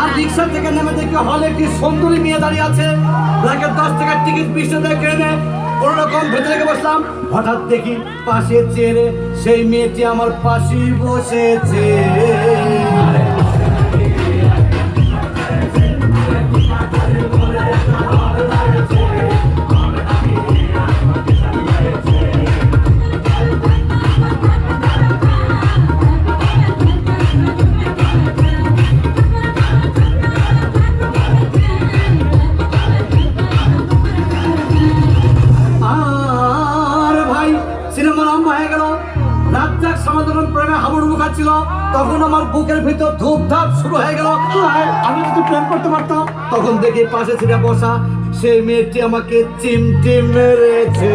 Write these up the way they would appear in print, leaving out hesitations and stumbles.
আর রিক্সা থেকে নেমে দেখি হলে একটি সুন্দরী মেয়ে দাঁড়িয়ে আছে। ব্ল্যাকের 10 টাকার টিকিট 20 টাকা কিনে কোনো রকম ভেতরে রেখে বসলাম। হঠাৎ দেখি পাশে চেয়ারে সেই মেয়েটি আমার পাশেই বসেছে। তখন আমার বুকের ভিতর ধূপধাপ শুরু হয়ে গেল। আমি যদি প্ল্যান করতে পারতাম। তখন দেখি পাশে ছিটে বসা সেই মেয়েটি আমাকে চিমটি মেরেছে।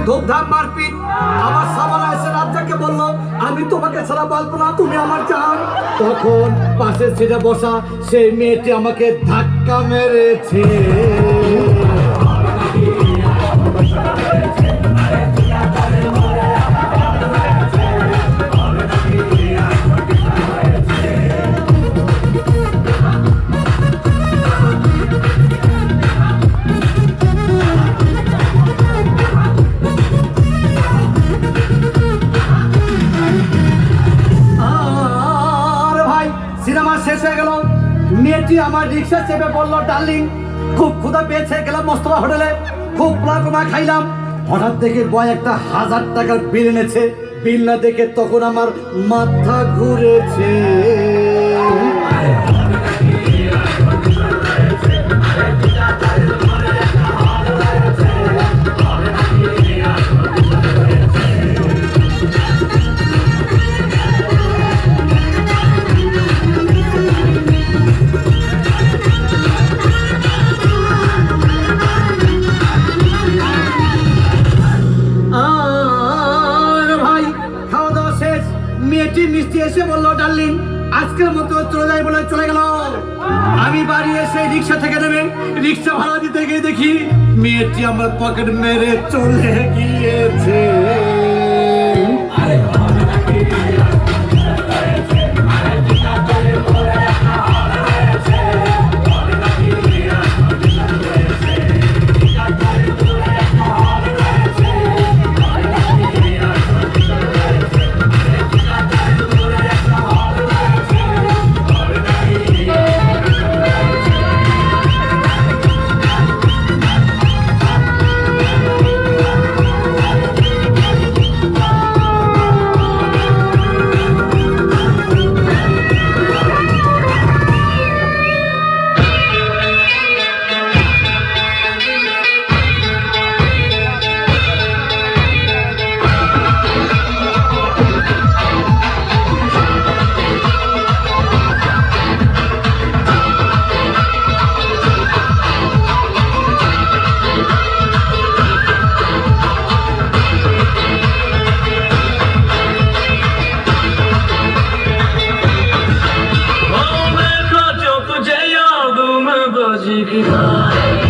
ধূপধাপ মারপিট। আমার সামানা এসে রাজ্জাককে বললো, আমি তোমাকে ছাড়া বাঁচবো না, তুমি আমার জান। তখন পাশে সিটে বসা সেই মেয়েটি আমাকে ধাক্কা মেরেছে। মেয়েটি আমার রিক্সা চেপে বললো, ডার্লিং খুব ক্ষুধা পেয়েছে, গেলাম মোস্তফা হোটেলে, খুব পোলা খাইলাম। হঠাৎ দেখে বয় একটা 1000 টাকার বিল এনেছে। বিল না দেখে তখন আমার মাথা ঘুরেছে। মিষ্টি এসে বললো, ডার্লিং আজকের মতো চলে যাই বলে চলে গেল। আমি বাড়ি এসে রিক্সা থেকে নেমে রিক্সা ভাড়া দিতে গিয়ে দেখি মেয়েটি আমার পকেট মেরে চলে গিয়েছে। की